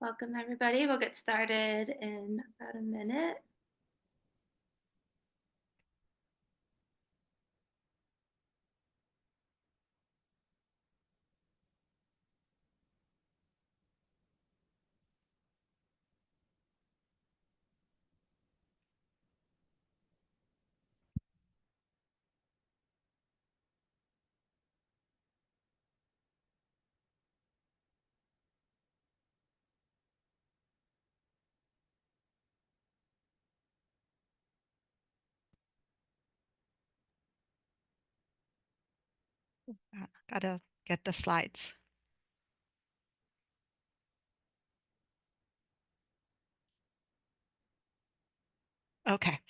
Welcome, everybody. We'll get started in about a minute. Gotta get the slides. Okay.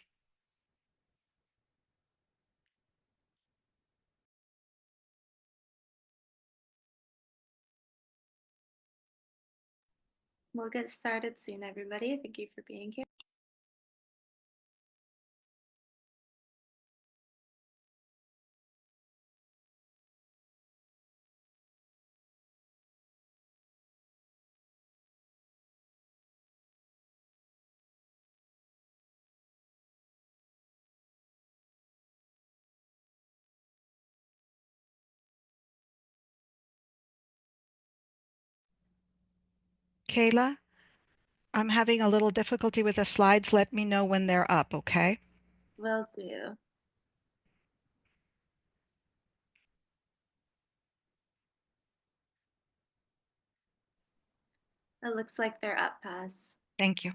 We'll get started soon, everybody. Thank you for being here. Kayla, I'm having a little difficulty with the slides. Let me know when they're up, okay? Will do. It looks like they're up, Paz. Thank you.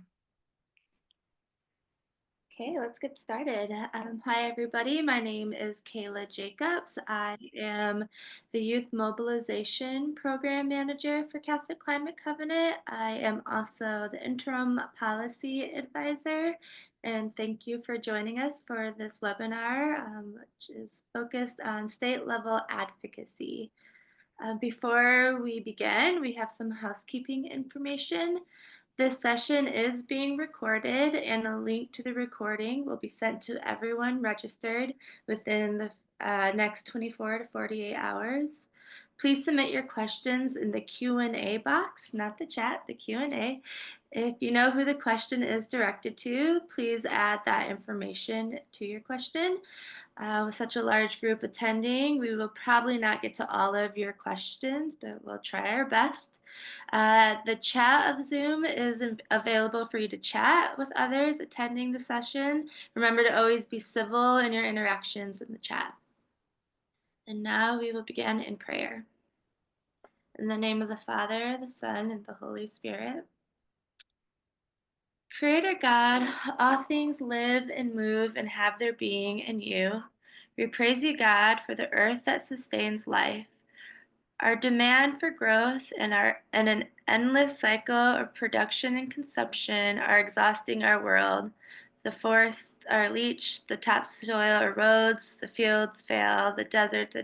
Okay, let's get started. Hi, everybody. My name is Kayla Jacobs. I am the Youth Mobilization Program Manager for Catholic Climate Covenant. I am also the Interim Policy Advisor. And thank you for joining us for this webinar, which is focused on state level advocacy. Before we begin, we have some housekeeping information. This session is being recorded, and a link to the recording will be sent to everyone registered within the next 24 to 48 hours. Please submit your questions in the Q&A box, not the chat, the Q&A. If you know who the question is directed to, please add that information to your question. With such a large group attending, we will probably not get to all of your questions, but we'll try our best. The chat of Zoom is available for you to chat with others attending the session. Remember to always be civil in your interactions in the chat. And now we will begin in prayer. In the name of the Father, the Son, and the Holy Spirit. Creator God, all things live and move and have their being in you. We praise you, God, for the earth that sustains life. Our demand for growth and an endless cycle of production and consumption are exhausting our world. The forests are leached, the topsoil erodes, the fields fail, the deserts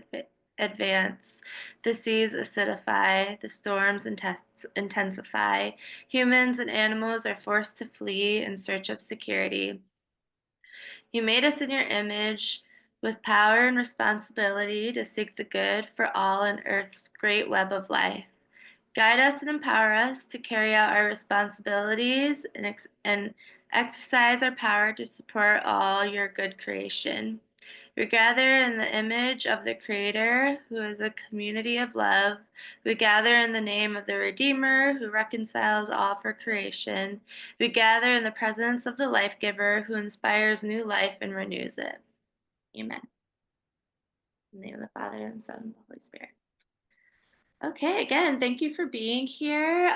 advance, the seas acidify, the storms intensify. Humans and animals are forced to flee in search of security. You made us in your image with power and responsibility to seek the good for all in Earth's great web of life. Guide us and empower us to carry out our responsibilities and exercise our power to support all your good creation. We gather in the image of the Creator, who is a community of love. We gather in the name of the Redeemer, who reconciles all for creation. We gather in the presence of the Life Giver, who inspires new life and renews it. Amen. In the name of the Father, and the Son, and the Holy Spirit. Okay, again, thank you for being here.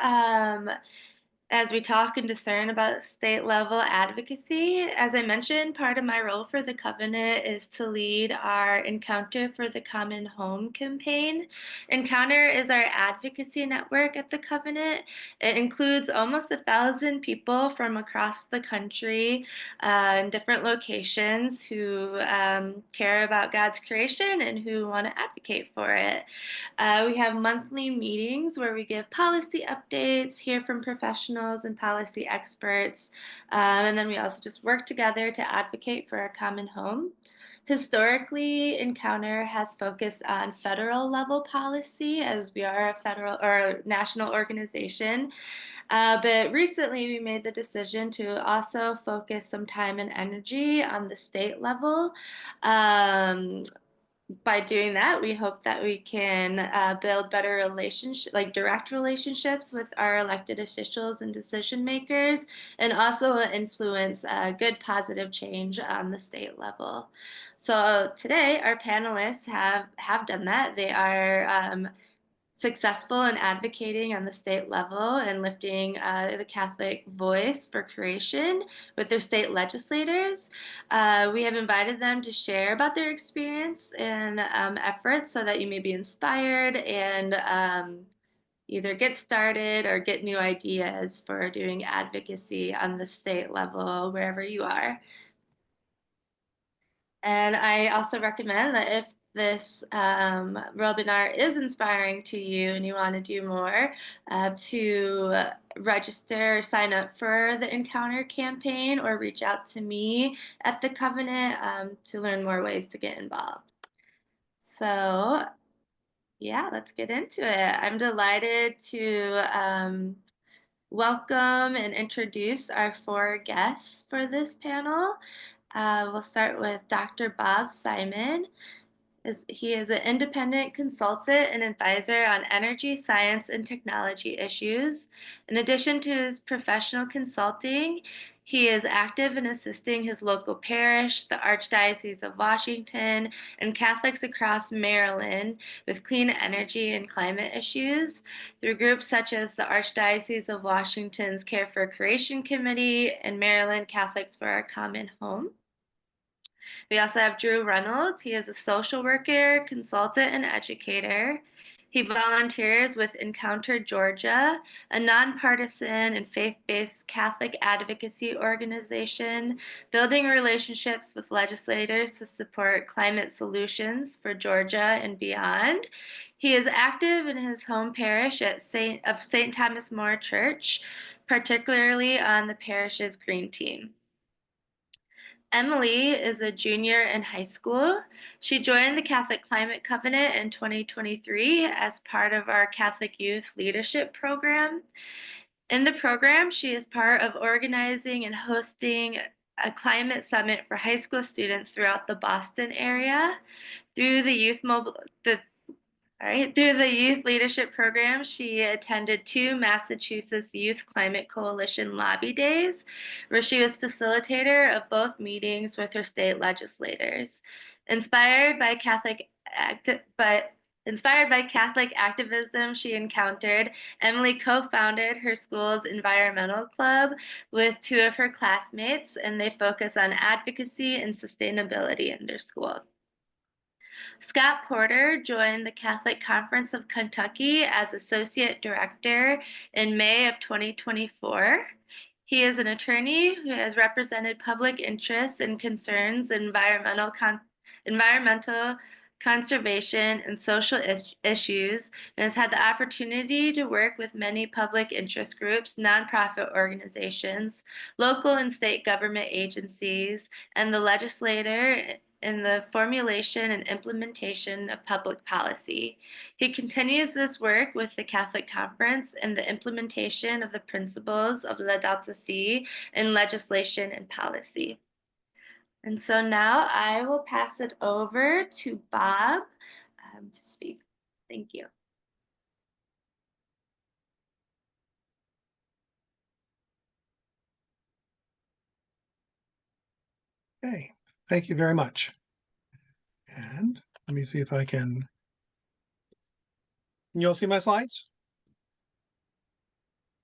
As we talk and discern about state level advocacy, as I mentioned, part of my role for the Covenant is to lead our Encounter for the Common Home campaign. Encounter is our advocacy network at the Covenant. It includes almost 1,000 people from across the country in different locations who care about God's creation and who want to advocate for it. We have monthly meetings where we give policy updates, hear from professionals and policy experts, and then we also just work together to advocate for a common home. Historically, Encounter has focused on federal level policy as we are a federal or national organization. But recently, we made the decision to also focus some time and energy on the state level. Um, by doing that, we hope that we can build better relationship, like direct relationships with our elected officials and decision makers, and also influence good positive change on the state level. So today, our panelists have done that. They are successful in advocating on the state level and lifting the Catholic voice for creation with their state legislators. We have invited them to share about their experience and efforts so that you may be inspired and either get started or get new ideas for doing advocacy on the state level wherever you are. And I also recommend that if this webinar is inspiring to you and you want to do more, to register, sign up for the Encounter campaign, or reach out to me at the Covenant to learn more ways to get involved. So, yeah, let's get into it. I'm delighted to welcome and introduce our four guests for this panel. We'll start with Dr. Bob Simon. He is an independent consultant and advisor on energy, science, and technology issues. In addition to his professional consulting, he is active in assisting his local parish, the Archdiocese of Washington, and Catholics across Maryland with clean energy and climate issues through groups such as the Archdiocese of Washington's Care for Creation Committee and Maryland Catholics for Our Common Home. We also have Drew Reynolds. He is a social worker, consultant, and educator. He volunteers with Encounter Georgia, a nonpartisan and faith based Catholic advocacy organization, building relationships with legislators to support climate solutions for Georgia and beyond. He is active in his home parish at St. Thomas More Church, particularly on the parish's green team. Emily is a junior in high school. She joined the Catholic Climate Covenant in 2023 as part of our Catholic Youth Leadership Program. In the program, she is part of organizing and hosting a climate summit for high school students throughout the Boston area. Through the through the Youth Leadership Program, she attended 2 Massachusetts Youth Climate Coalition lobby days, where she was facilitator of both meetings with her state legislators. Inspired by Catholic activism she encountered, Emily co-founded her school's environmental club with 2 of her classmates, and they focus on advocacy and sustainability in their school. Scott Porter joined the Catholic Conference of Kentucky as Associate Director in May of 2024. He is an attorney who has represented public interests and concerns in environmental conservation and social issues, and has had the opportunity to work with many public interest groups, nonprofit organizations, local and state government agencies, and the legislator in the formulation and implementation of public policy. He continues this work with the Catholic Conference and the implementation of the principles of Laudato Si in legislation and policy. And so now I will pass it over to Bob to speak. Thank you. Okay, thank you very much. And let me see if I can you all see my slides?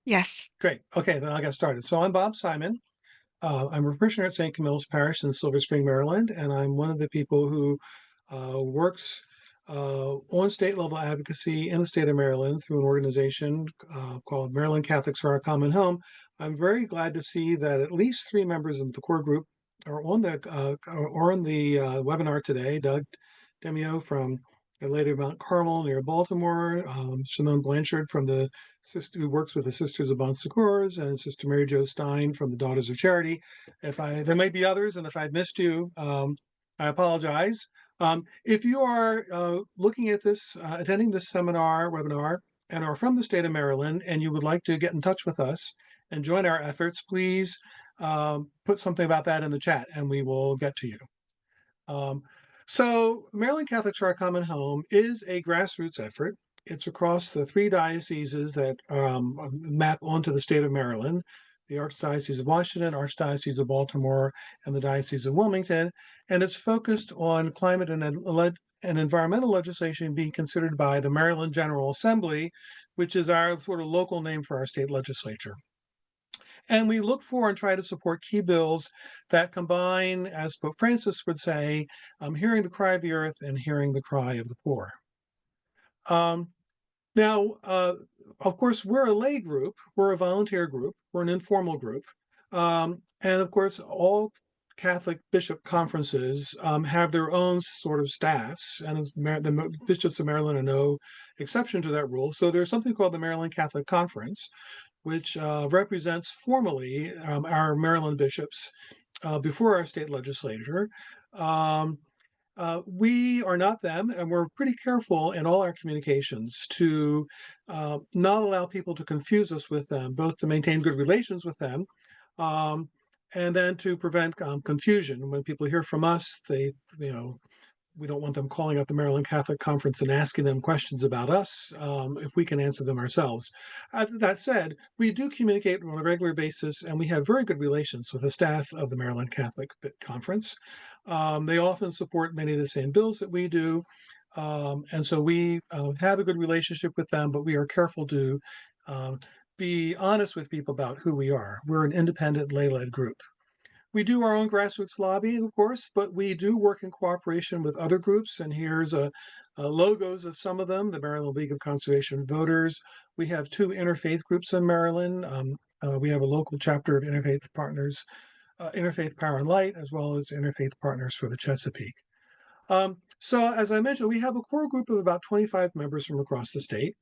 Yes. Great. Okay, then I'll get started. So I'm Bob Simon. I'm a parishioner at St. Camille's Parish in Silver Spring, Maryland, and I'm one of the people who works on state level advocacy in the state of Maryland through an organization called Maryland Catholics for Our Common Home. I'm very glad to see that at least 3 members of the core group are on the webinar today. Doug Demio from Lady of Mount Carmel near Baltimore, Simone Blanchard from the sister who works with the Sisters of Bon Secours, and Sister Mary Jo Stein from the Daughters of Charity. There might be others, and if I've missed you, I apologize. If you are looking at this, attending this seminar, webinar, and are from the state of Maryland, and you would like to get in touch with us and join our efforts, please put something about that in the chat and we will get to you. Um, so, Maryland Catholic Church Common Home is a grassroots effort. It's across the three dioceses that map onto the state of Maryland: the Archdiocese of Washington, Archdiocese of Baltimore, and the Diocese of Wilmington. And it's focused on climate and environmental legislation being considered by the Maryland General Assembly, which is our sort of local name for our state legislature. And we look for and try to support key bills that combine, as Pope Francis would say, hearing the cry of the earth and hearing the cry of the poor. Um, now, of course, we're a lay group, we're a volunteer group, we're an informal group. And of course, all Catholic bishop conferences have their own sort of staffs, and the bishops of Maryland are no exception to that rule. So there's something called the Maryland Catholic Conference, which represents formally our Maryland bishops before our state legislature. Um, we are not them, and we're pretty careful in all our communications to not allow people to confuse us with them, both to maintain good relations with them, um, and then to prevent confusion. When people hear from us, we don't want them calling up the Maryland Catholic Conference and asking them questions about us if we can answer them ourselves. That said, we do communicate on a regular basis, and we have very good relations with the staff of the Maryland Catholic Conference. They often support many of the same bills that we do. And so we have a good relationship with them, but we are careful to be honest with people about who we are. We're an independent lay-led group. We do our own grassroots lobbying, of course, but we do work in cooperation with other groups. And here's logos of some of them: the Maryland League of Conservation Voters. We have two interfaith groups in Maryland. We have a local chapter of Interfaith Partners, Interfaith Power and Light, as well as Interfaith Partners for the Chesapeake. So, as I mentioned, we have a core group of about 25 members from across the state.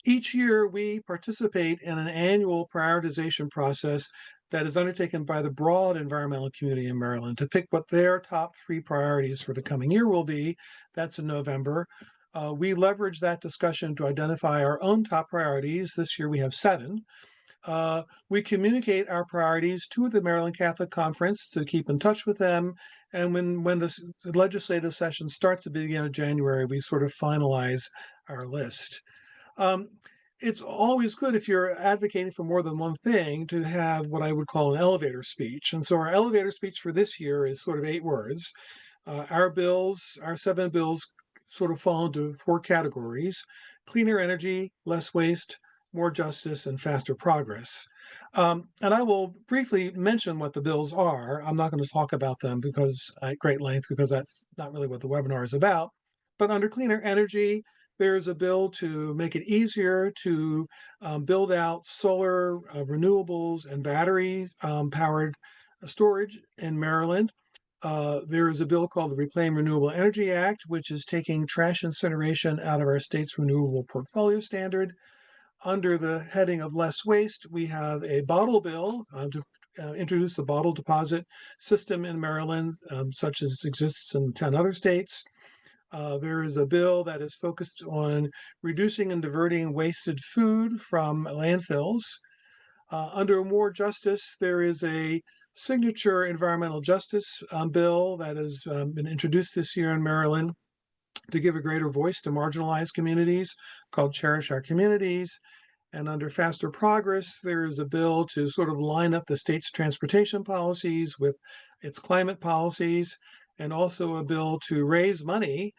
Each year, we participate in an annual prioritization process that is undertaken by the broad environmental community in Maryland to pick what their top 3 priorities for the coming year will be. That's in November. We leverage that discussion to identify our own top priorities. This year, we have 7. We communicate our priorities to the Maryland Catholic Conference to keep in touch with them. And when the legislative session starts at the beginning of January, we sort of finalize our list. Um, it's always good if you're advocating for more than one thing to have what I would call an elevator speech. And so our elevator speech for this year is sort of 8 words. Our 7 bills sort of fall into 4 categories: cleaner energy, less waste, more justice, and faster progress. And I will briefly mention what the bills are. I'm not going to talk about them at great length, because that's not really what the webinar is about. But under cleaner energy, there's a bill to make it easier to build out solar, renewables, and battery powered storage in Maryland. There is a bill called the Reclaim Renewable Energy Act, which is taking trash incineration out of our state's renewable portfolio standard. Under the heading of less waste, we have a bottle bill to introduce the bottle deposit system in Maryland, such as exists in 10 other states. There is a bill that is focused on reducing and diverting wasted food from landfills. Under More Justice, there is a signature environmental justice bill that has been introduced this year in Maryland to give a greater voice to marginalized communities, called Cherish Our Communities. And under Faster Progress, there is a bill to sort of line up the state's transportation policies with its climate policies, and also a bill to raise money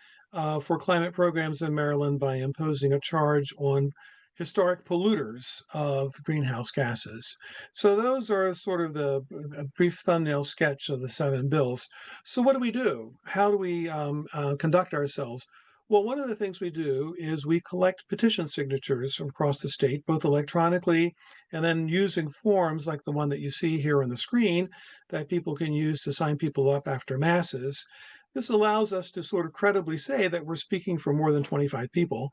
for climate programs in Maryland by imposing a charge on historic polluters of greenhouse gases. So those are sort of the brief thumbnail sketch of the 7 bills. So what do we do? How do we conduct ourselves? Well, one of the things we do is we collect petition signatures from across the state, both electronically and then using forms like the one that you see here on the screen that people can use to sign people up after masses. this allows us to sort of credibly say that we're speaking for more than 25 people.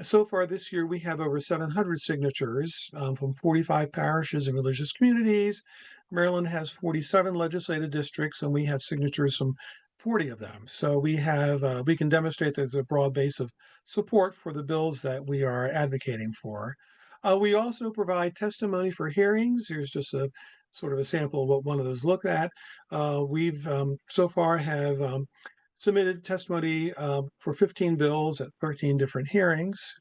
So far this year, we have over 700 signatures from 45 parishes and religious communities. Maryland has 47 legislative districts, and we have signatures from 40 of them. So we can demonstrate there's a broad base of support for the bills that we are advocating for. We also provide testimony for hearings. Here's just a sort of a sample of what one of those look at. We've so far have submitted testimony for 15 bills at 13 different hearings.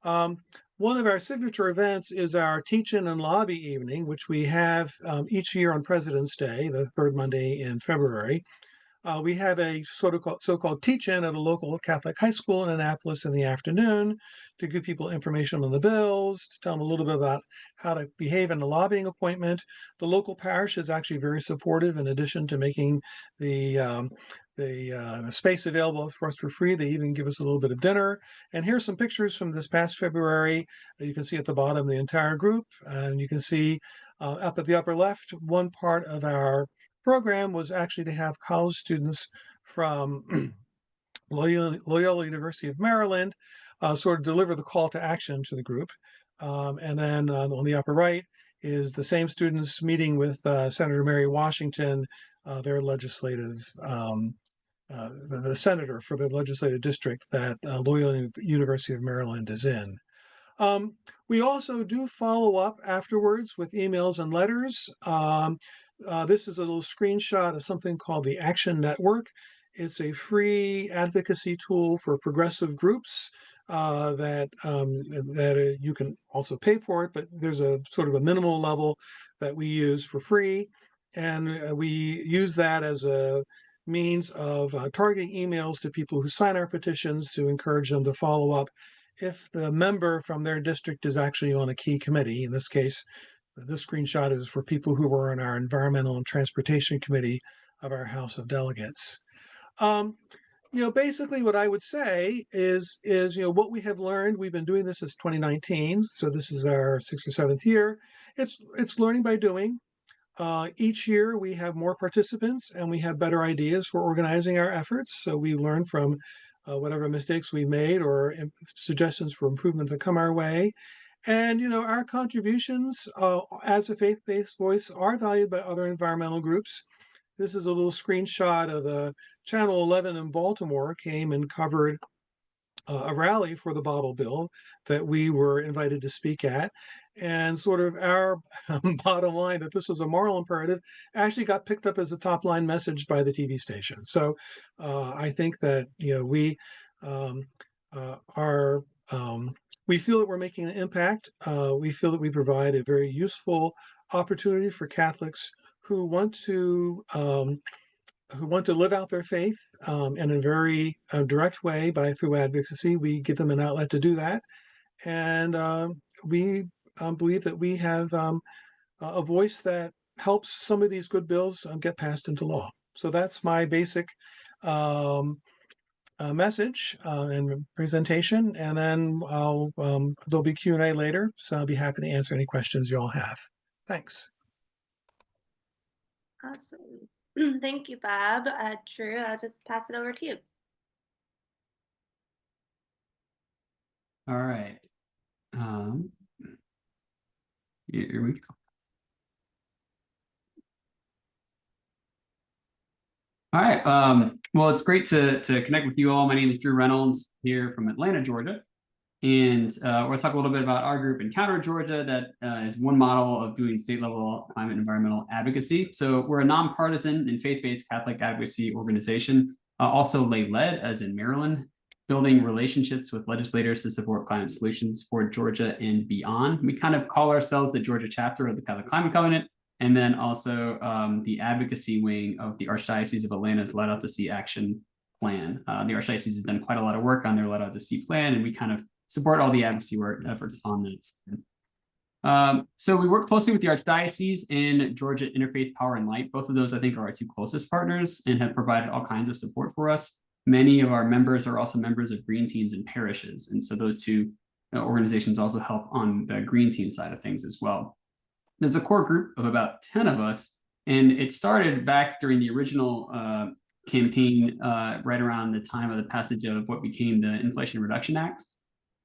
One of our signature events is our Teach-In and Lobby Evening, which we have each year on President's Day, the third Monday in February. We have a so-called teach-in at a local Catholic high school in Annapolis in the afternoon to give people information on the bills, to tell them a little bit about how to behave in a lobbying appointment. The local parish is actually very supportive. In addition to making the space available for us for free, they even give us a little bit of dinner. And here's some pictures from this past February. You can see at the bottom the entire group, and you can see up at the upper left, one part of our program was actually to have college students from Loyola University of Maryland sort of deliver the call to action to the group. And then on the upper right is the same students meeting with Senator Mary Washington, their legislative, the senator for the legislative district that Loyola University of Maryland is in. We also do follow up afterwards with emails and letters. This is a little screenshot of something called the Action Network. It's a free advocacy tool for progressive groups that you can also pay for it, but there's a sort of a minimal level that we use for free. And we use that as a means of targeting emails to people who sign our petitions to encourage them to follow up if the member from their district is actually on a key committee. In this case, this screenshot is for people who were on our Environmental and Transportation Committee of our House of Delegates. Basically what I would say is, what we have learned, we've been doing this since 2019, so this is our 6th or 7th year. It's learning by doing. Each year we have more participants and we have better ideas for organizing our efforts. So we learn from whatever mistakes we made or suggestions for improvement that come our way. And, our contributions as a faith-based voice are valued by other environmental groups. This is a little screenshot of the Channel 11 in Baltimore came and covered a rally for the bottle bill that we were invited to speak at. And sort of our bottom line that this was a moral imperative actually got picked up as a top line message by the TV station. So I think that, we we feel that we're making an impact. We feel that we provide a very useful opportunity for Catholics who want to live out their faith in a very direct way through advocacy. We give them an outlet to do that, and we believe that we have a voice that helps some of these good bills get passed into law. So that's my basic message and presentation, and then there'll be Q&A later, so I'll be happy to answer any questions you all have. Thanks. Awesome. Thank you, Bob. Drew, I'll just pass it over to you. All right. Here we go. All right. Well, it's great to connect with you all. My name is Drew Reynolds here from Atlanta, Georgia. And we're going to talk a little bit about our group, Encounter Georgia, that is one model of doing state-level climate and environmental advocacy. So we're a nonpartisan and faith-based Catholic advocacy organization, also lay-led, as in Maryland, building relationships with legislators to support climate solutions for Georgia and beyond. We kind of call ourselves the Georgia chapter of the Catholic Climate Covenant, and then also the advocacy wing of the Archdiocese of Atlanta's Laudato Si action plan. The Archdiocese has done quite a lot of work on their Laudato Si plan, and we kind of support all the advocacy work efforts on that. So we work closely with the Archdiocese and Georgia Interfaith Power and Light. Both of those, I think, are our two closest partners and have provided all kinds of support for us. Many of our members are also members of green teams and parishes. And so those two organizations also help on the green team side of things as well. There's a core group of about 10 of us, and it started back during the original campaign right around the time of the passage of what became the Inflation Reduction Act.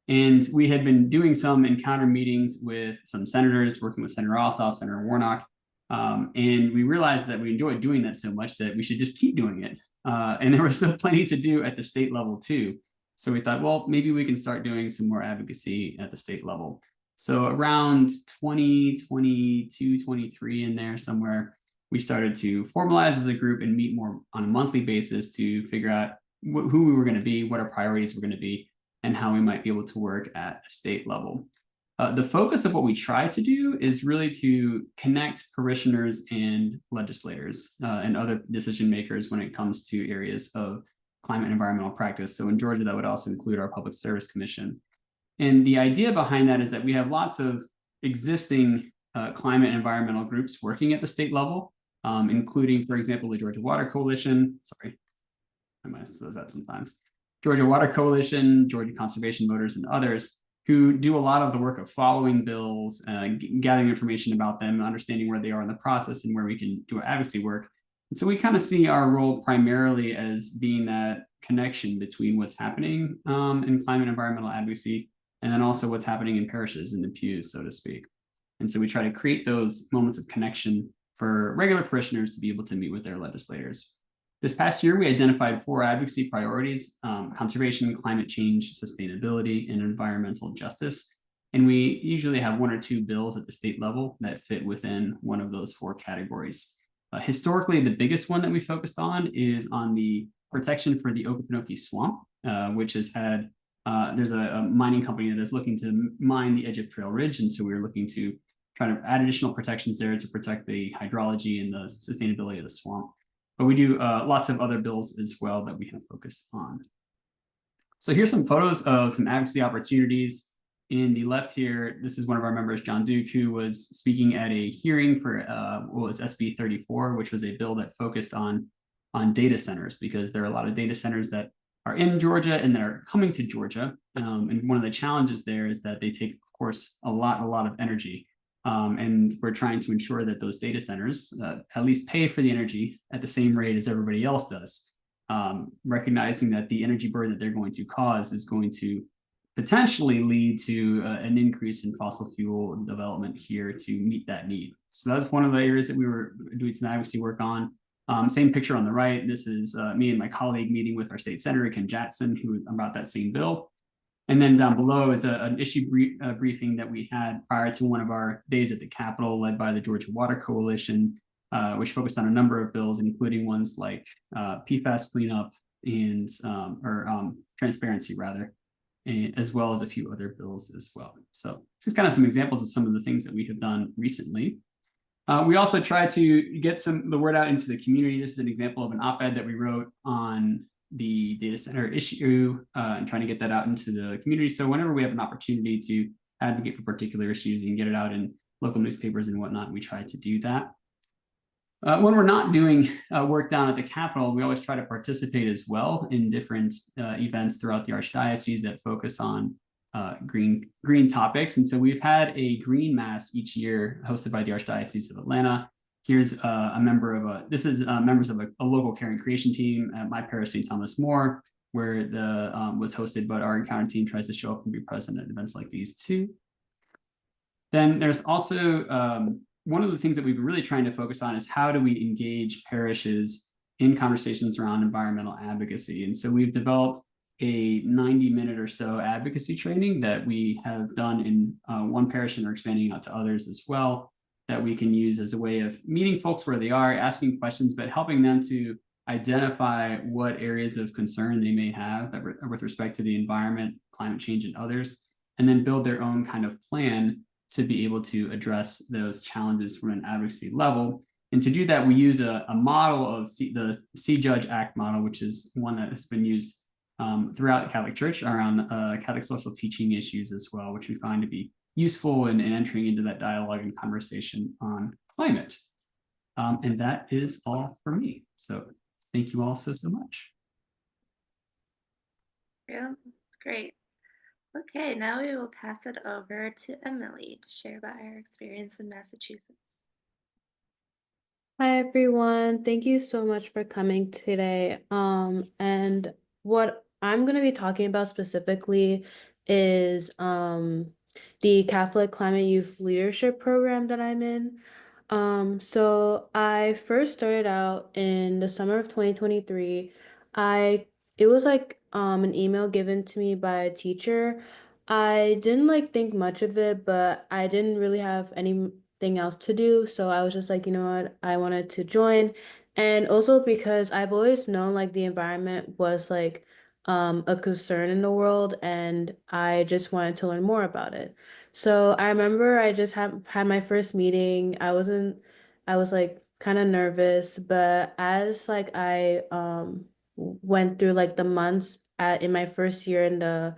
And we had been doing some encounter meetings with some senators, working with Senator Ossoff, Senator Warnock. And we realized that we enjoyed doing that so much that we should just keep doing it. And there was still plenty to do at the state level too. So we thought, well, maybe we can start doing some more advocacy at the state level. So around 2022, 23 in there somewhere, we started to formalize as a group and meet more on a monthly basis to figure out who we were going to be, what our priorities were going to be, and how we might be able to work at a state level. The focus of what we try to do is really to connect parishioners and legislators and other decision makers when it comes to areas of climate and environmental practice. So in Georgia, that would also include our Public Service Commission. And the idea behind that is that we have lots of existing climate and environmental groups working at the state level, including, for example, the Georgia Water Coalition. Sorry, I might have said that sometimes. Georgia Water Coalition, Georgia Conservation Voters, and others who do a lot of the work of following bills, gathering information about them, understanding where they are in the process and where we can do advocacy work. And so we kind of see our role primarily as being that connection between what's happening in climate and environmental advocacy, and then also what's happening in parishes in the pews, so to speak. And so we try to create those moments of connection for regular parishioners to be able to meet with their legislators. This past year, we identified 4 advocacy priorities: conservation, climate change, sustainability, and environmental justice. And we usually have 1 or 2 bills at the state level that fit within one of those 4 categories. Historically, the biggest one that we focused on is on the protection for the Okefenokee Swamp, which has had, there's a mining company that is looking to mine the edge of Trail Ridge. And so we were looking to try to add additional protections there to protect the hydrology and the sustainability of the swamp. But we do lots of other bills as well that we have focused on. So here's some photos of some advocacy opportunities. In the left here, this is one of our members, John Duke, who was speaking at a hearing for what was SB 34, which was a bill that focused on data centers, because there are a lot of data centers that are in Georgia and that are coming to Georgia. And one of the challenges there is that they take, of course, a lot of energy. And we're trying to ensure that those data centers at least pay for the energy at the same rate as everybody else does, recognizing that the energy burden that they're going to cause is going to potentially lead to an increase in fossil fuel development here to meet that need. So that's one of the areas that we were doing some advocacy work on. Same picture on the right. This is me and my colleague meeting with our state senator, Ken Jackson, who about that same bill. And then down below is an issue briefing that we had prior to one of our days at the Capitol, led by the Georgia Water Coalition, which focused on a number of bills, including ones like PFAS cleanup and transparency, rather, as well as a few other bills as well. So this is kind of some examples of some of the things that we have done recently. We also try to get the word out into the community. This is an example of an op-ed that we wrote on the data center issue and trying to get that out into the community. So whenever we have an opportunity to advocate for particular issues and get it out in local newspapers and whatnot, we try to do that. When we're not doing work down at the Capitol, we always try to participate as well in different events throughout the Archdiocese that focus on green topics. And so we've had a green mass each year hosted by the Archdiocese of Atlanta. Here's a member of this is members of a local care and creation team at my parish, St. Thomas More, where the was hosted, but our encounter team tries to show up and be present at events like these too. Then there's also one of the things that we've been really trying to focus on is how do we engage parishes in conversations around environmental advocacy. And so we've developed a 90-minute or so advocacy training that we have done in one parish and are expanding out to others as well, that we can use as a way of meeting folks where they are, asking questions, but helping them to identify what areas of concern they may have that with respect to the environment, climate change, and others, and then build their own kind of plan to be able to address those challenges from an advocacy level. And to do that, we use a model of the C-Judge Act model, which is one that has been used throughout the Catholic Church around Catholic social teaching issues as well, which we find to be useful in entering into that dialogue and conversation on climate. And that is all for me. So thank you all so much. Yeah, that's great. Okay, now we will pass it over to Emily to share about her experience in Massachusetts. Hi everyone. Thank you so much for coming today. And what I'm going to be talking about specifically is the Catholic Climate Youth Leadership Program that I'm in. So I first started out in the summer of 2023. I It was like an email given to me by a teacher. I didn't like think much of it, but I didn't really have anything else to do. So I was just like, you know what, I wanted to join. And also because I've always known like the environment was like a concern in the world, and I just wanted to learn more about it. So I remember I just had my first meeting. I was like kind of nervous, but as like I went through like the months in my first year in the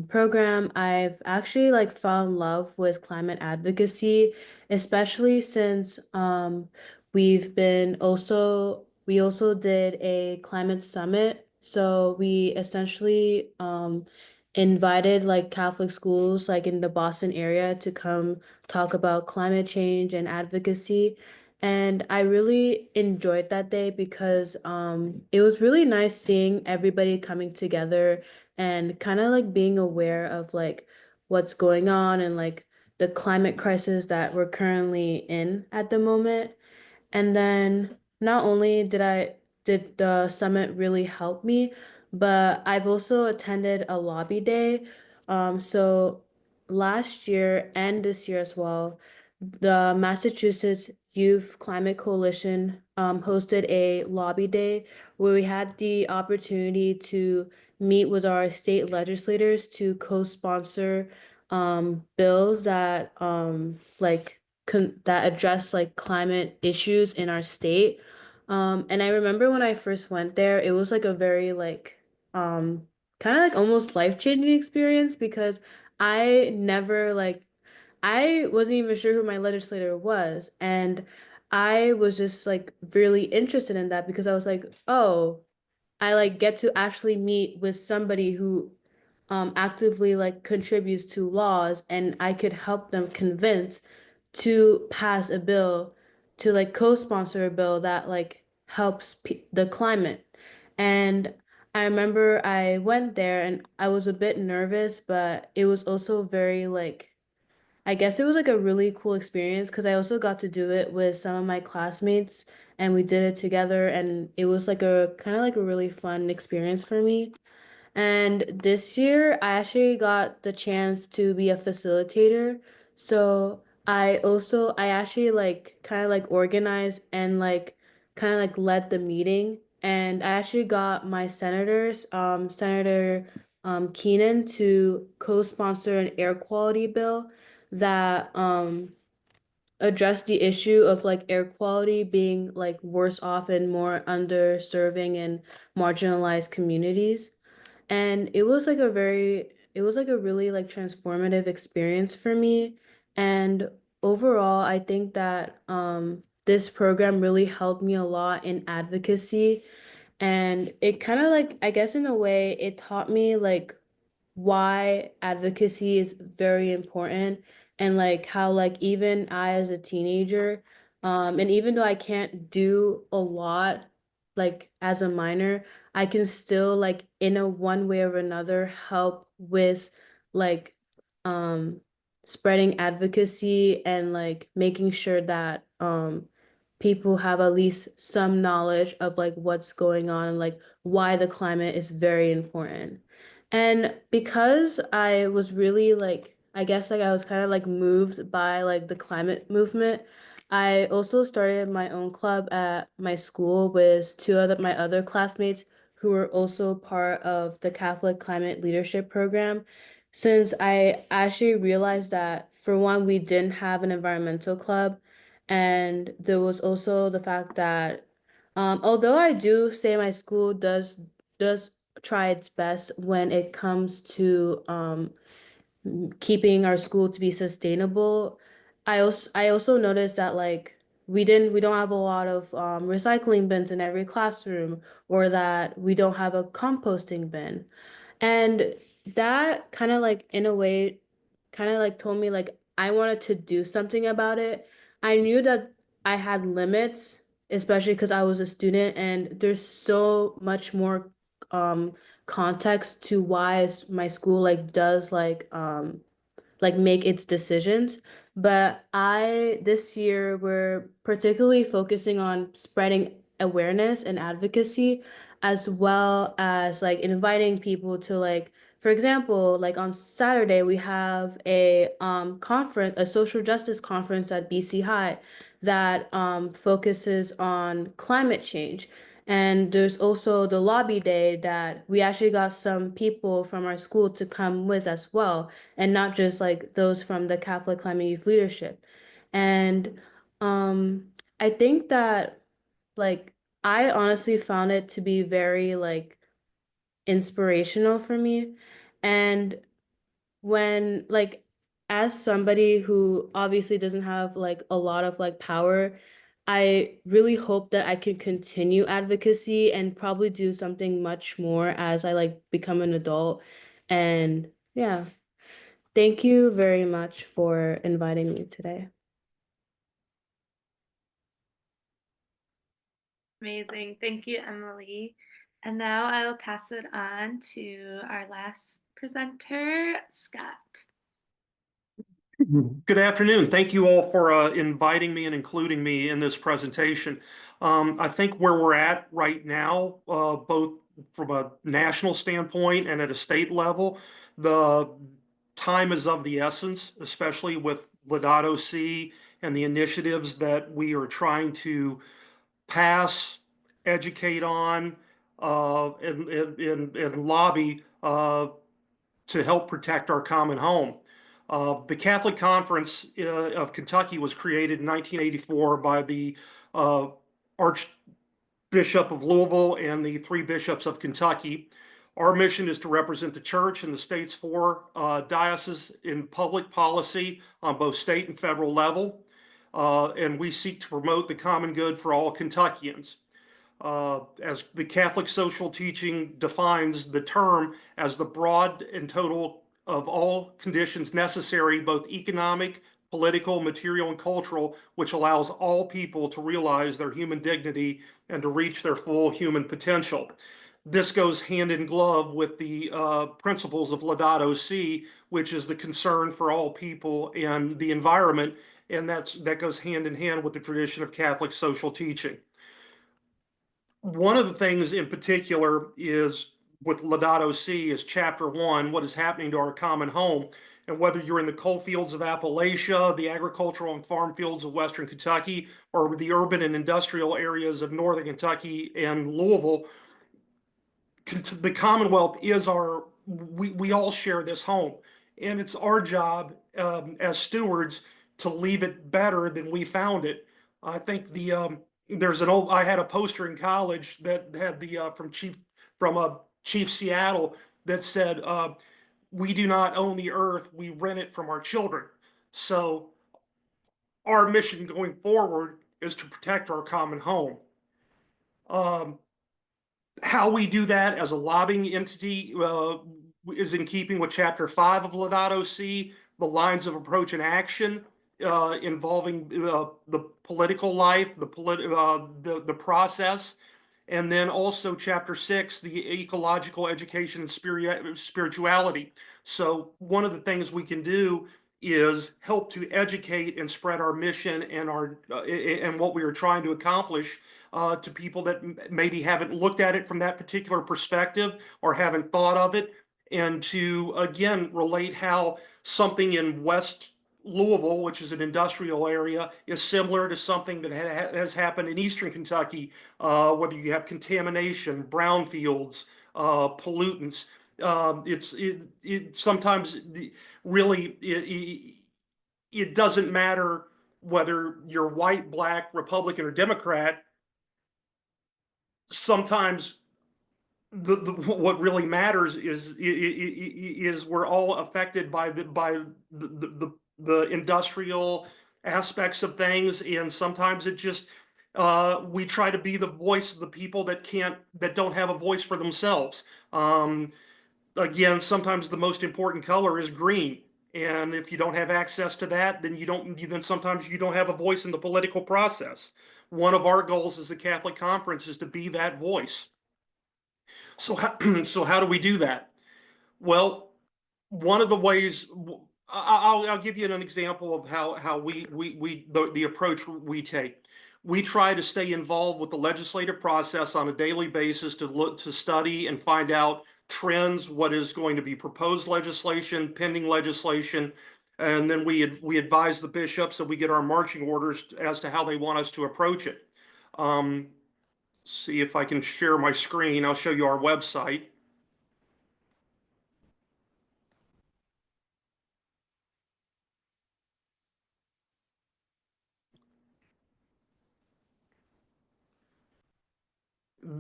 program, I've actually like fell in love with climate advocacy, especially since we also did a climate summit. So we essentially invited like Catholic schools like in the Boston area to come talk about climate change and advocacy. And I really enjoyed that day because it was really nice seeing everybody coming together and kind of like being aware of like what's going on and like the climate crisis that we're currently in at the moment. And then not only did the summit really help me, but I've also attended a lobby day. So last year and this year as well, the Massachusetts Youth Climate Coalition hosted a lobby day where we had the opportunity to meet with our state legislators to co-sponsor bills that that address like climate issues in our state. And I remember when I first went there, it was like a very like kind of like almost life-changing experience because I never like I wasn't even sure who my legislator was, and I was just like really interested in that because I was like, oh, I like get to actually meet with somebody who actively like contributes to laws, and I could help them convince to pass a bill, to like co-sponsor a bill that like helps the climate. And I remember I went there and I was a bit nervous, but it was also very like I guess it was like a really cool experience because I also got to do it with some of my classmates, and we did it together, and it was like a kind of like a really fun experience for me. And this year, I actually got the chance to be a facilitator. So I actually like kind of like organized and like kind of like led the meeting. And I actually got my senators, Senator Keenan, to co-sponsor an air quality bill that address the issue of like air quality being like worse off in more underserving and marginalized communities. And it was like a really like transformative experience for me. And overall, I think that this program really helped me a lot in advocacy, and it kind of like I guess in a way it taught me like why advocacy is very important, and like how like even I as a teenager, and even though I can't do a lot like as a minor, I can still like in a one way or another help with like um spreading advocacy and like making sure that people have at least some knowledge of like what's going on and like why the climate is very important. And because I was really like, I guess like I was kind of like moved by like the climate movement, I also started my own club at my school with two of my other classmates who were also part of the Catholic Climate Leadership Program. Since I actually realized that for one, we didn't have an environmental club, and there was also the fact that although I do say my school does try its best when it comes to keeping our school to be sustainable. I also noticed that like we don't have a lot of recycling bins in every classroom, or that we don't have a composting bin. And that kind of like in a way kind of like told me like I wanted to do something about it. I knew that I had limits, especially because I was a student, and there's so much more context to why my school does make its decisions. But I this year we're particularly focusing on spreading awareness and advocacy, as well as inviting people to for example, on Saturday we have a conference, a social justice conference at BC High that focuses on climate change. And there's also the lobby day that we actually got some people from our school to come with as well, and not just those from the Catholic Climate Youth Leadership. And I think that like I honestly found it to be very inspirational for me. And when as somebody who obviously doesn't have a lot of power, I really hope that I can continue advocacy and probably do something much more as I become an adult. And yeah. Thank you very much for inviting me today. Amazing. Thank you, Emily. And now I will pass it on to our last presenter, Scott. Good afternoon. Thank you all for inviting me and including me in this presentation. I think where we're at right now, both from a national standpoint and at a state level, the time is of the essence, especially with Laudato Si and the initiatives that we are trying to pass, educate on, and lobby to help protect our common home. The Catholic Conference of Kentucky was created in 1984 by the Archbishop of Louisville and the three bishops of Kentucky. Our mission is to represent the church and the state's four dioceses in public policy on both state and federal level. And we seek to promote the common good for all Kentuckians. As the Catholic social teaching defines the term as the broad and total of all conditions necessary, both economic, political, material, and cultural, which allows all people to realize their human dignity and to reach their full human potential. This goes hand in glove with the principles of Laudato Si, which is the concern for all people and the environment, and that goes hand in hand with the tradition of Catholic social teaching. One of the things in particular is with Laudato Si is chapter 1, what is happening to our common home. And whether you're in the coal fields of Appalachia, the agricultural and farm fields of Western Kentucky, or the urban and industrial areas of Northern Kentucky and Louisville, the Commonwealth is we all share this home. And it's our job as stewards to leave it better than we found it. I think I had a poster in college that had from Chief Seattle that said, we do not own the earth, we rent it from our children. So our mission going forward is to protect our common home. How we do that as a lobbying entity is in keeping with Chapter 5 of Laudato Si, the lines of approach and action involving the political life, the process, and then also Chapter 6, the ecological education and spirituality. So one of the things we can do is help to educate and spread our mission and and what we are trying to accomplish to people that maybe haven't looked at it from that particular perspective or haven't thought of it, and to again relate how something in West Louisville, which is an industrial area, is similar to something that has happened in Eastern Kentucky, whether you have contamination, brownfields, pollutants. Sometimes really it doesn't matter whether you're white, black, Republican, or Democrat. Sometimes what really matters is we're all affected by the industrial aspects of things, and sometimes it just we try to be the voice of the people that don't have a voice for themselves. Again, sometimes the most important color is green, And if you don't have access to that, then then sometimes you don't have a voice in the political process. One of our goals as the Catholic Conference is to be that voice. So so how do we do that? Well, one of the ways I'll give you an example of how the approach we take. We try to stay involved with the legislative process on a daily basis to look to study and find out trends, what is going to be proposed legislation, pending legislation, and then we advise the bishops and we get our marching orders as to how they want us to approach it. Um, see if I can share my screen. I'll show you our website.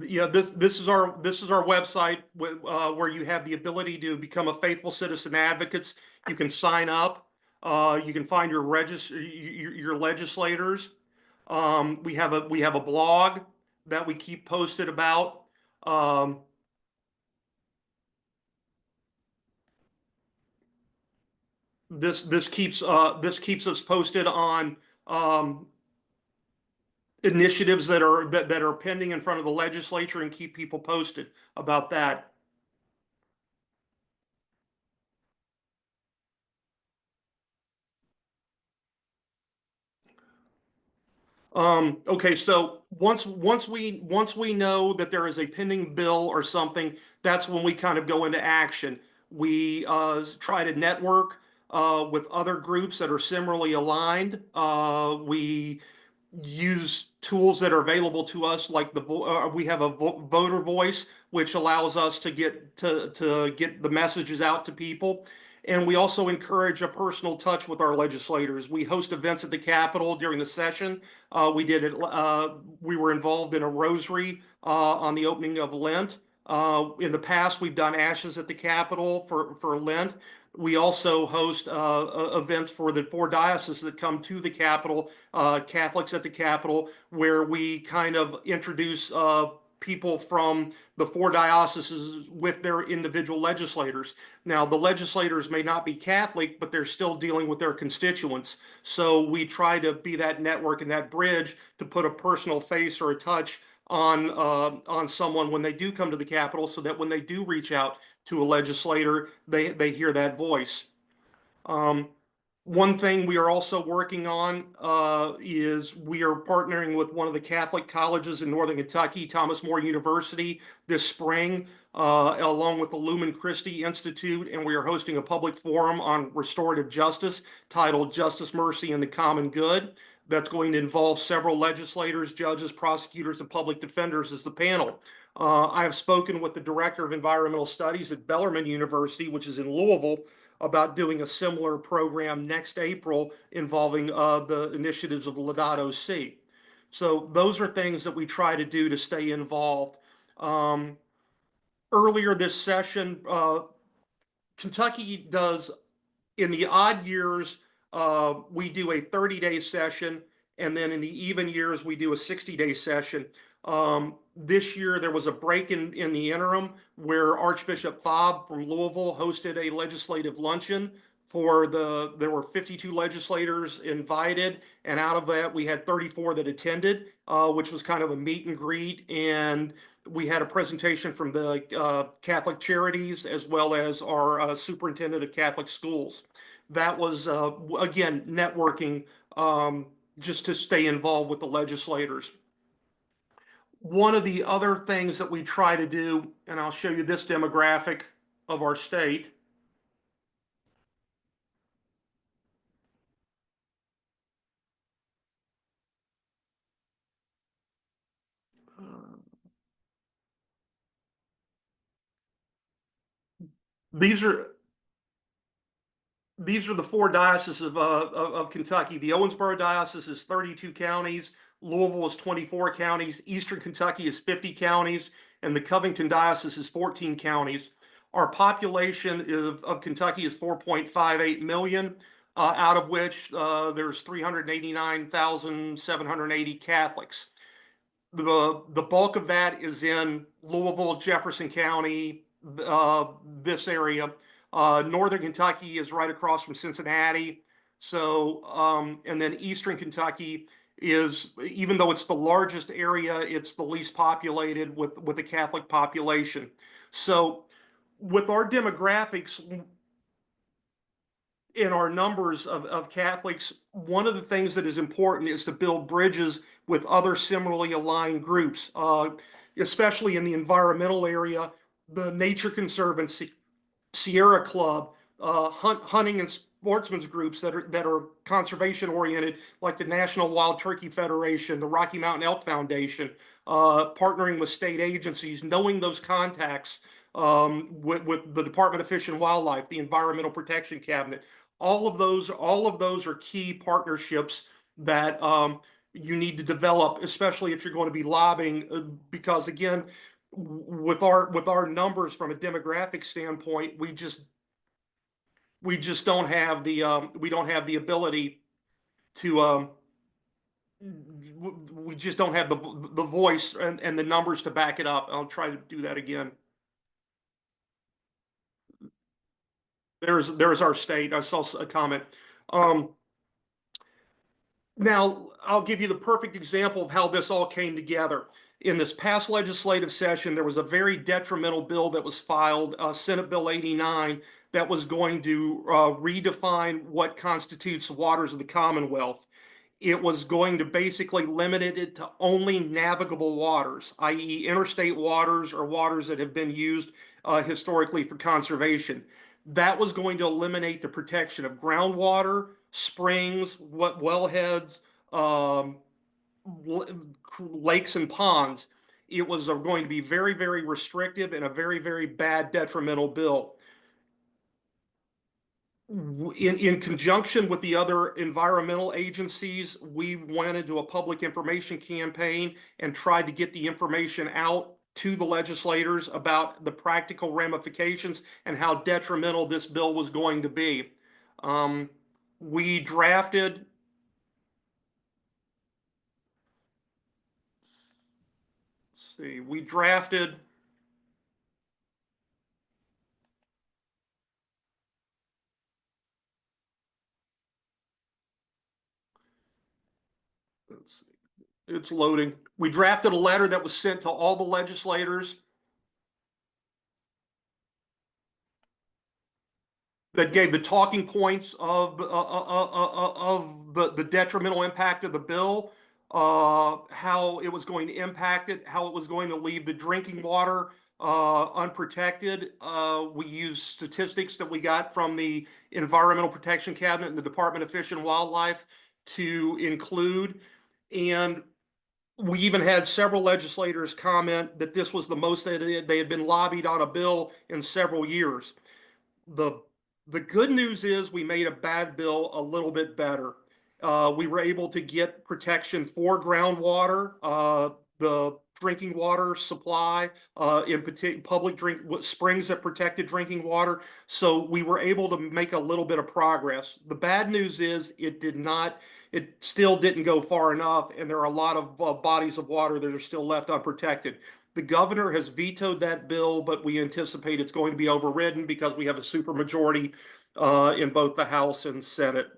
Yeah, this is our website where you have the ability to become a faithful citizen advocates. You can sign up. You can find your legislators. We have a blog that we keep posted about. Um, this keeps us posted on initiatives that are pending in front of the legislature and keep people posted about that. Okay, so once we know that there is a pending bill or something, that's when we kind of go into action. We try to network with other groups that are similarly aligned. We use tools that are available to us, like we have a voter voice, which allows us to get the messages out to people. And we also encourage a personal touch with our legislators. We host events at the Capitol during the session. We did it. We were involved in a rosary on the opening of Lent. In the past, we've done ashes at the Capitol for Lent. We also host events for the 4 dioceses that come to the Capitol, Catholics at the Capitol, where we kind of introduce people from the 4 dioceses with their individual legislators. Now, the legislators may not be Catholic, but they're still dealing with their constituents. So we try to be that network and that bridge to put a personal face or a touch on someone when they do come to the Capitol, so that when they do reach out to a legislator, they hear that voice. One thing we are also working on is we are partnering with one of the Catholic colleges in Northern Kentucky, Thomas More University, this spring, along with the Lumen Christi Institute, and we are hosting a public forum on restorative justice titled Justice, Mercy, and the Common Good. That's going to involve several legislators, judges, prosecutors, and public defenders as the panel. I have spoken with the Director of Environmental Studies at Bellarmine University, which is in Louisville, about doing a similar program next April involving the initiatives of Laudato Si. So those are things that we try to do to stay involved. Earlier this session, Kentucky does, in the odd years, we do a 30-day session, and then in the even years, we do a 60-day session. This year, there was a break in the interim where Archbishop Fobb from Louisville hosted a legislative luncheon there were 52 legislators invited, and out of that, we had 34 that attended, which was kind of a meet and greet. And we had a presentation from the Catholic Charities as well as our superintendent of Catholic schools. That was, again, networking, just to stay involved with the legislators. One of the other things that we try to do, and I'll show you this demographic of our state. These are the 4 dioceses of Kentucky. The Owensboro Diocese is 32 counties. Louisville is 24 counties. Eastern Kentucky is 50 counties. And the Covington Diocese is 14 counties. Our population of Kentucky is 4.58 million, out of which there's 389,780 Catholics. The bulk of that is in Louisville, Jefferson County, this area. Northern Kentucky is right across from Cincinnati. So, and then Eastern Kentucky is, even though it's the largest area, it's the least populated with a Catholic population. So, with our demographics in our numbers of Catholics, one of the things that is important is to build bridges with other similarly aligned groups, especially in the environmental area. The Nature Conservancy, Sierra Club, hunting and sportsmen's groups that are conservation oriented, like the National Wild Turkey Federation, the Rocky Mountain Elk Foundation, partnering with state agencies, knowing those contacts with the Department of Fish and Wildlife, the Environmental Protection Cabinet. All of those are key partnerships that you need to develop, especially if you're going to be lobbying, because again, with our numbers from a demographic standpoint, we just don't have the ability to we just don't have the voice and the numbers to back it up. I'll try to do that again. There's our state. I saw a comment. Now, I'll give you the perfect example of how this all came together. In this past legislative session, there was a very detrimental bill that was filed, Senate Bill 89, that was going to redefine what constitutes the waters of the Commonwealth. It was going to basically limit it to only navigable waters, i.e. interstate waters or waters that have been used historically for conservation. That was going to eliminate the protection of groundwater, springs, wellheads, lakes and ponds. It was going to be very, very restrictive and a very, very bad detrimental bill. In conjunction with the other environmental agencies, we went into a public information campaign and tried to get the information out to the legislators about the practical ramifications and how detrimental this bill was going to be. We drafted, let's see, we drafted let's see, it's loading. We drafted a letter that was sent to all the legislators that gave the talking points of the detrimental impact of the bill, how it was going to impact it, how it was going to leave the drinking water unprotected. We used statistics that we got from the Environmental Protection Cabinet and the Department of Fish and Wildlife to include. And we even had several legislators comment that this was the most that they had been lobbied on a bill in several years. The good news is we made a bad bill a little bit better. We were able to get protection for groundwater, the drinking water supply, in particular public springs that protected drinking water. So we were able to make a little bit of progress. The bad news is it still didn't go far enough, and there are a lot of bodies of water that are still left unprotected. The governor has vetoed that bill, but we anticipate it's going to be overridden because we have a supermajority in both the House and Senate.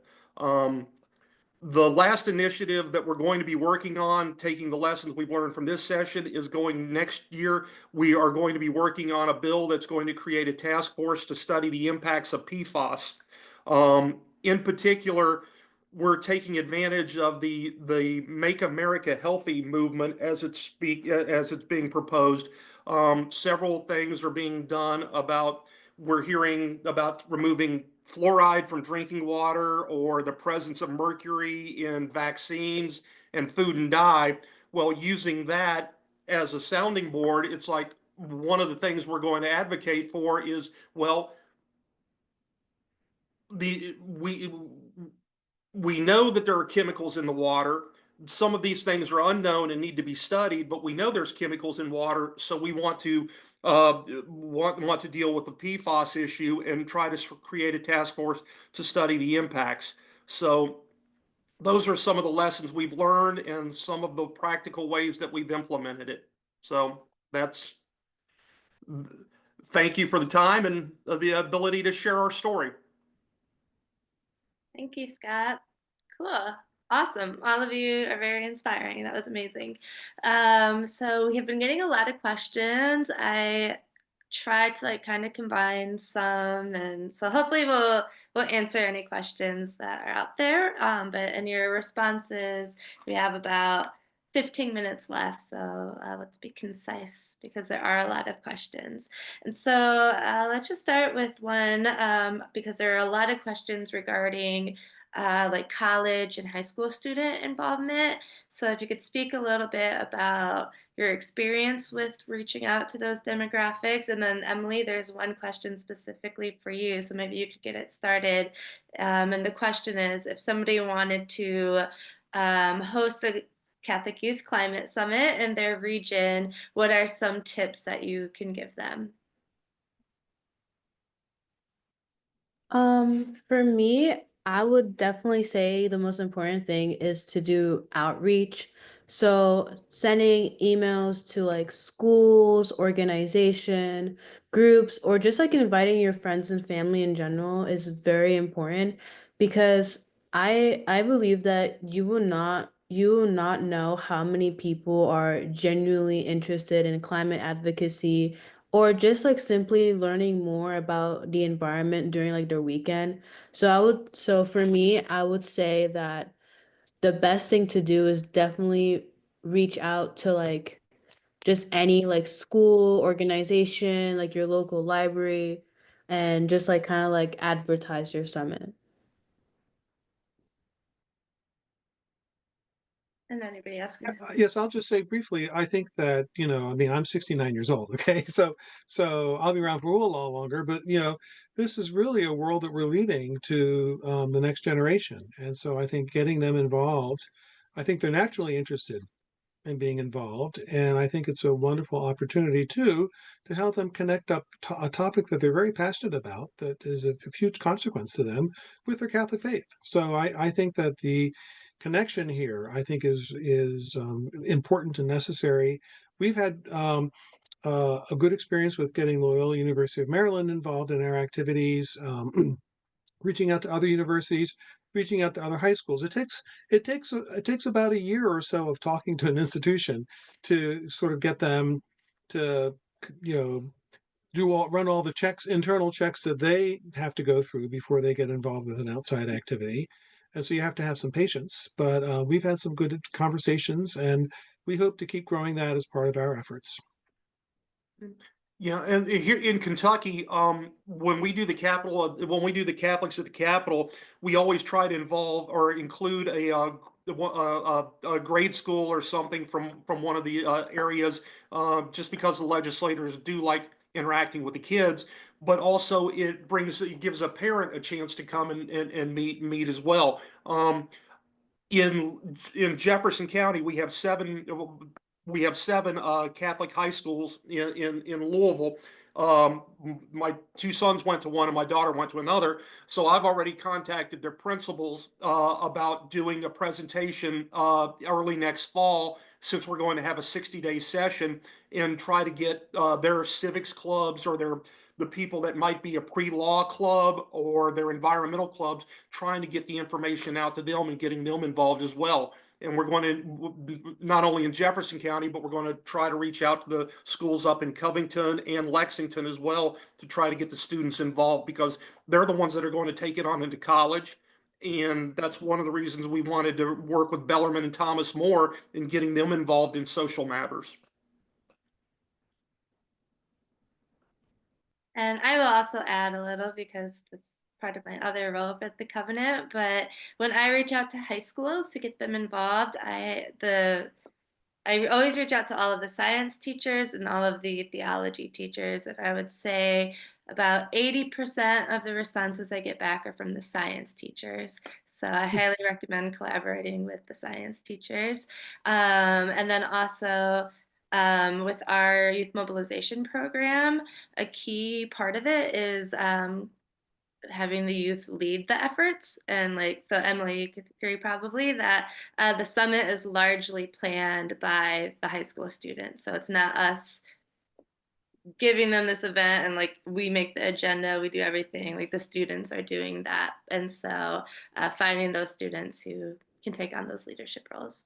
The last initiative that we're going to be working on, taking the lessons we've learned from this session, is going next year. We are going to be working on a bill that's going to create a task force to study the impacts of PFAS. In particular, we're taking advantage of the Make America Healthy movement as it's being proposed. Several things are being done about, we're hearing about removing fluoride from drinking water or the presence of mercury in vaccines and food and dye. Well, using that as a sounding board, it's like one of the things we're going to advocate for is, well, we know that there are chemicals in the water. Some of these things are unknown and need to be studied, but we know there's chemicals in water, so we want to deal with the PFAS issue and try to create a task force to study the impacts. So those are some of the lessons we've learned and some of the practical ways that we've implemented it. So thank you for the time and the ability to share our story. Thank you, Scott. Cool. Awesome. All of you are very inspiring. That was amazing. So we have been getting a lot of questions. I tried to like kind of combine some, and so hopefully we'll answer any questions that are out there. But in your responses, we have about 15 minutes left, so let's be concise because there are a lot of questions. And so let's just start with one because there are a lot of questions regarding like college and high school student involvement. So if you could speak a little bit about your experience with reaching out to those demographics. And then Emily, there's one question specifically for you. So maybe you could get it started. And the question is, if somebody wanted to host a Catholic Youth Climate Summit in their region, what are some tips that you can give them? For me, I would definitely say the most important thing is to do outreach. So sending emails to like schools, organization, groups, or just like inviting your friends and family in general is very important because I believe that you will not know how many people are genuinely interested in climate advocacy or just like simply learning more about the environment during like their weekend. So for me, I would say that the best thing to do is definitely reach out to like just any like school, organization, like your local library, and just like kind of like advertise your summit. And anybody else can. Yes, I'll just say briefly, I think that, I mean, I'm 69 years old, okay? So I'll be around for a little longer, but this is really a world that we're leaving to the next generation. And so I think getting them involved, I think they're naturally interested in being involved. And I think it's a wonderful opportunity too to help them connect up to a topic that they're very passionate about that is of huge consequence to them with their Catholic faith. So I think that the connection here, I think, is important and necessary. We've had a good experience with getting Loyola University of Maryland involved in our activities. Reaching out to other universities, reaching out to other high schools. It takes about a year or so of talking to an institution to sort of get them to run all the internal checks that they have to go through before they get involved with an outside activity. And so you have to have some patience. But we've had some good conversations, and we hope to keep growing that as part of our efforts. Yeah, and here in Kentucky, when we do the when we do the Catholics at the Capitol, we always try to involve or include a grade school or something from one of the areas, just because the legislators do like interacting with the kids, but also it gives a parent a chance to come and meet as well. In Jefferson County, we have seven Catholic high schools in Louisville. My two sons went to one, and my daughter went to another. So I've already contacted their principals about doing a presentation early next fall, since we're going to have a 60-day session, and try to get their civics clubs or the people that might be a pre-law club or their environmental clubs, trying to get the information out to them and getting them involved as well. And we're going to, not only in Jefferson County, but we're going to try to reach out to the schools up in Covington and Lexington as well to try to get the students involved, because they're the ones that are going to take it on into college. And that's one of the reasons we wanted to work with Bellarmine and Thomas More in getting them involved in social matters. And I will also add a little because this is part of my other role at the Covenant. But when I reach out to high schools to get them involved, I always reach out to all of the science teachers and all of the theology teachers. And I would say about 80% of the responses I get back are from the science teachers. So I highly recommend collaborating with the science teachers. And then also with our youth mobilization program, a key part of it is having the youth lead the efforts. And like, so Emily, you could agree probably that the summit is largely planned by the high school students. So it's not us giving them this event, and like we make the agenda, we do everything, like the students are doing that. And so finding those students who can take on those leadership roles.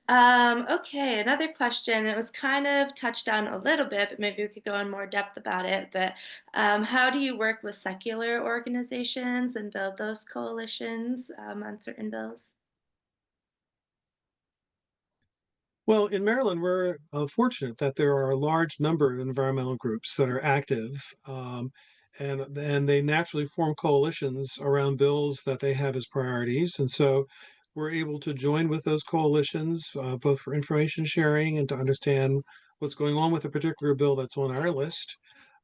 Okay, another question. It was kind of touched on a little bit, but maybe we could go in more depth about it. But how do you work with secular organizations and build those coalitions on certain bills? Well, in Maryland, we're fortunate that there are a large number of environmental groups that are active, and they naturally form coalitions around bills that they have as priorities. And so we're able to join with those coalitions, both for information sharing and to understand what's going on with a particular bill that's on our list.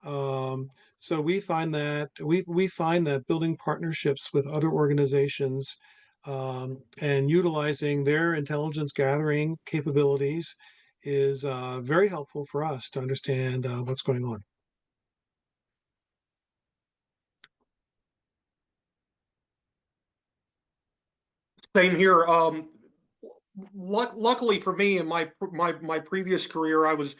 So we find that building partnerships with other organizations and utilizing their intelligence gathering capabilities is very helpful for us to understand what's going on. Same here. Luckily for me, in my previous career, I was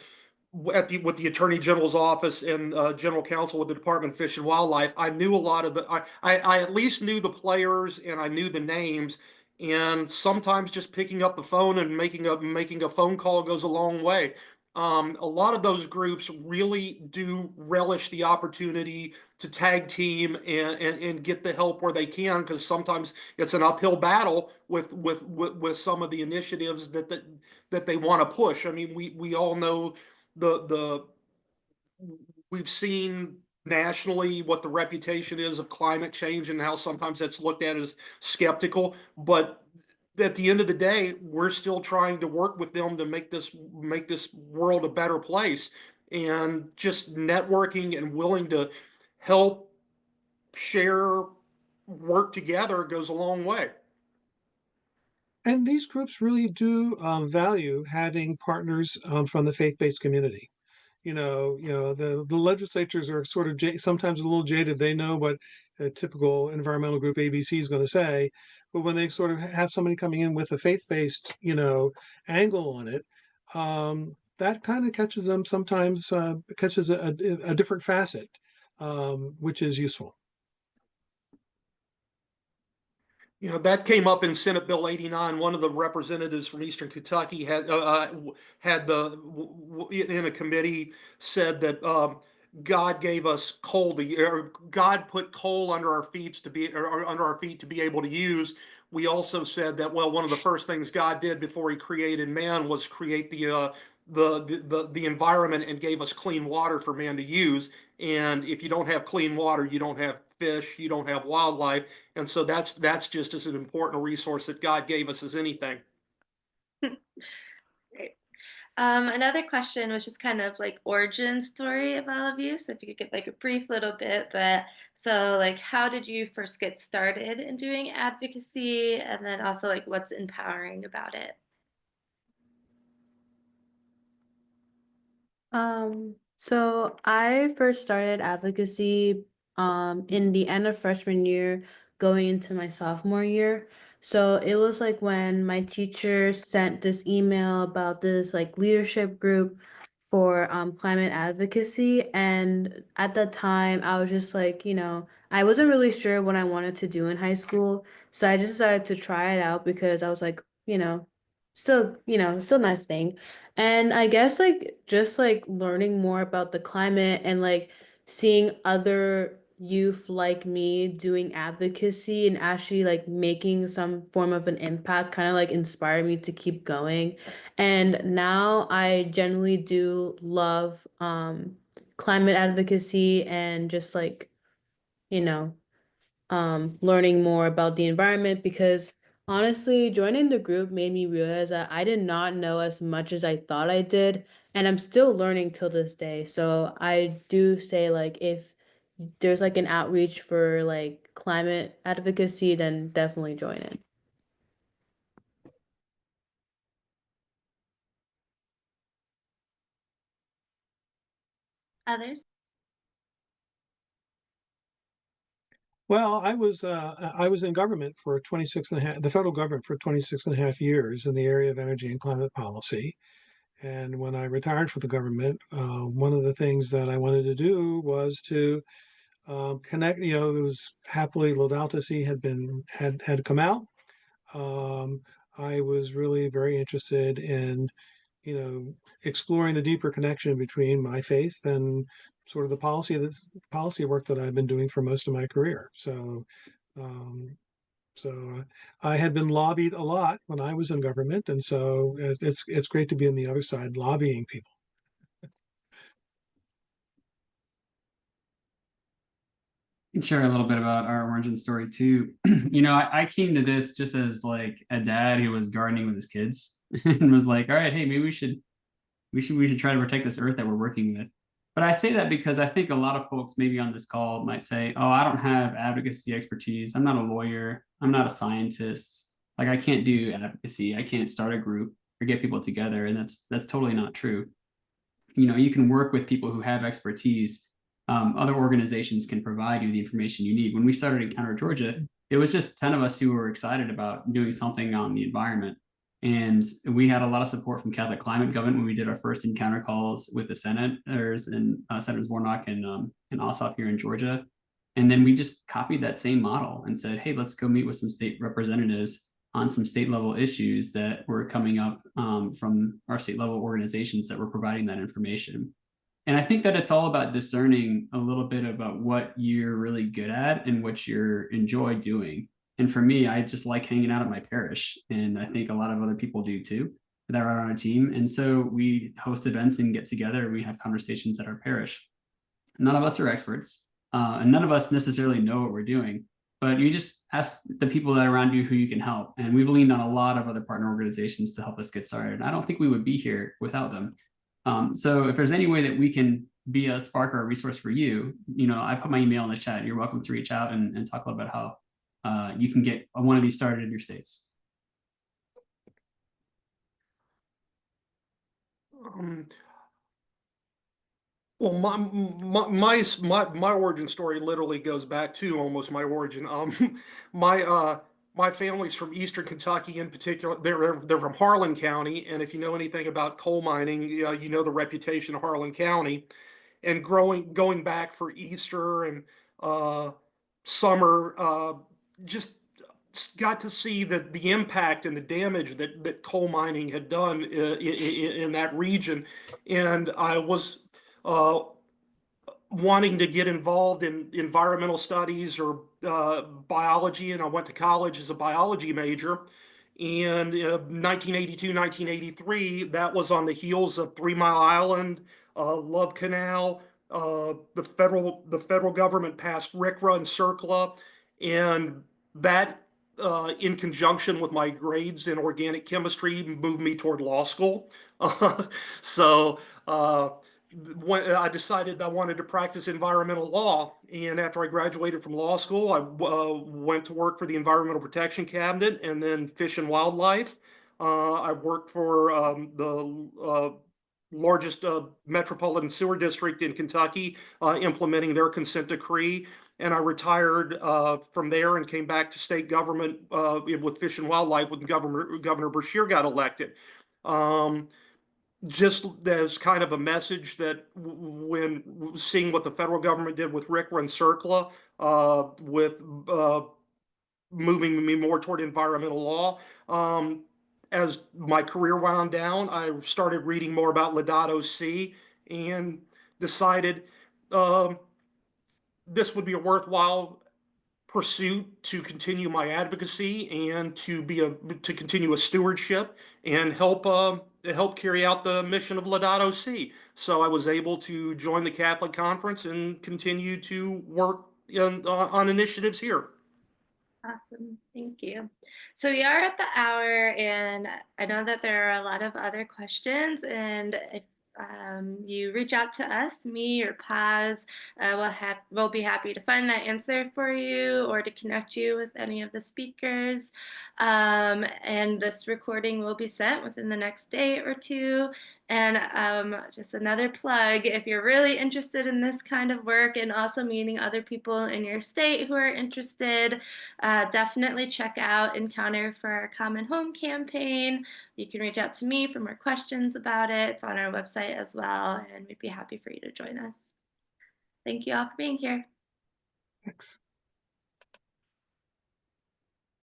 with the Attorney General's office and General Counsel with the Department of Fish and Wildlife. I knew a lot of I at least knew the players and I knew the names. And sometimes just picking up the phone and making a phone call goes a long way. A lot of those groups really do relish the opportunity to tag team and get the help where they can, because sometimes it's an uphill battle with some of the initiatives that they want to push. I mean, we all know the we've seen nationally what the reputation is of climate change and how sometimes that's looked at as skeptical, but at the end of the day, we're still trying to work with them to make this world a better place. And just networking and willing to help share, work together goes a long way. And these groups really do value having partners from the faith-based community. The legislatures are sort of sometimes a little jaded. They know what a typical environmental group ABC is going to say, but when they sort of have somebody coming in with a faith-based, angle on it, that kind of catches them sometimes, catches a different facet, which is useful. That came up in Senate Bill 89. One of the representatives from Eastern Kentucky had in a committee said that God gave us coal or God put coal under our feet or under our feet to be able to use. We also said that, well, one of the first things God did before He created man was create the environment and gave us clean water for man to use. And if you don't have clean water, you don't have fish, you don't have wildlife. And so that's just as an important resource that God gave us as anything. Great. Another question was just kind of like origin story of all of you. So if you could give like a brief little bit, but so like how did you first get started in doing advocacy, and then also like what's empowering about it? So I first started advocacy in the end of freshman year, going into my sophomore year. So it was like when my teacher sent this email about this like leadership group for climate advocacy. And at that time, I was just like, I wasn't really sure what I wanted to do in high school. So I just decided to try it out because I was like, still nice thing. And I guess like just like learning more about the climate and like seeing other youth like me doing advocacy and actually like making some form of an impact kind of like inspired me to keep going. And now I generally do love climate advocacy and just like, you know, learning more about the environment because honestly, joining the group made me realize that I did not know as much as I thought I did, and I'm still learning till this day. So I do say like if there's like an outreach for like climate advocacy, then definitely join it. Others? Well, I was in government for 26 and a half, the federal government for 26 and a half years in the area of energy and climate policy. And when I retired from the government, one of the things that I wanted to do was to connect. It was happily Laudato Si had come out. Um, I was really very interested in exploring the deeper connection between my faith and sort of the policy work that I've been doing for most of my career. Um, so I had been lobbied a lot when I was in government, and so it's great to be on the other side lobbying people. Can share a little bit about our origin story too. I came to this just as like a dad who was gardening with his kids and was like, all right, hey, maybe we should try to protect this earth that we're working with. But I say that because I think a lot of folks maybe on this call might say, oh, I don't have advocacy expertise. I'm not a lawyer. I'm not a scientist. Like I can't do advocacy. I can't start a group or get people together. And that's totally not true. You can work with people who have expertise. Other organizations can provide you the information you need. When we started Encounter Georgia, it was just 10 of us who were excited about doing something on the environment. And we had a lot of support from Catholic Climate Government when we did our first encounter calls with the senators and Senators Warnock and Ossoff here in Georgia. And then we just copied that same model and said, hey, let's go meet with some state representatives on some state level issues that were coming up from our state level organizations that were providing that information. And I think that it's all about discerning a little bit about what you're really good at and what you enjoy doing. And for me, I just like hanging out at my parish. And I think a lot of other people do too that are on our team. And so we host events and get together. We have conversations at our parish. None of us are experts, and none of us necessarily know what we're doing. But you just ask the people that are around you who you can help. And we've leaned on a lot of other partner organizations to help us get started. And I don't think we would be here without them. So if there's any way that we can be a spark or a resource for you, I put my email in the chat. You're welcome to reach out and talk a little bit how you can get one of these started in your states. Well, my origin story literally goes back to almost my origin. My family's from Eastern Kentucky in particular. They're from Harlan County, and if you know anything about coal mining, you know the reputation of Harlan County. And going back for Easter and uh, summer, just got to see the impact and the damage that coal mining had done in that region, and I was uh, wanting to get involved in environmental studies or biology, and I went to college as a biology major. And 1982, 1983, that was on the heels of 3 Mile Island, Love Canal. The federal government passed RCRA and CERCLA, and that, in conjunction with my grades in organic chemistry, moved me toward law school. So. When I decided I wanted to practice environmental law, and after I graduated from law school, I went to work for the Environmental Protection Cabinet and then Fish and Wildlife. I worked for the largest metropolitan sewer district in Kentucky, implementing their consent decree. And I retired from there and came back to state government with Fish and Wildlife when Governor Brashear got elected. Um, just as kind of a message that when seeing what the federal government did with RCRA and CERCLA, with moving me more toward environmental law. As my career wound down, I started reading more about Laudato Si and decided um, this would be a worthwhile pursuit to continue my advocacy and to continue a stewardship and help carry out the mission of Laudato Si. So I was able to join the Catholic Conference and continue to work on initiatives here. Awesome. Thank you. So we are at the hour, and I know that there are a lot of other questions. And if you reach out to us, me or Paz, we'll be happy to find that answer for you or to connect you with any of the speakers. And this recording will be sent within the next day or two. And just another plug, if you're really interested in this kind of work and also meeting other people in your state who are interested, definitely check out Encounter for Our Common Home campaign. You can reach out to me for more questions about it. It's on our website as well, and we'd be happy for you to join us. Thank you all for being here. Thanks.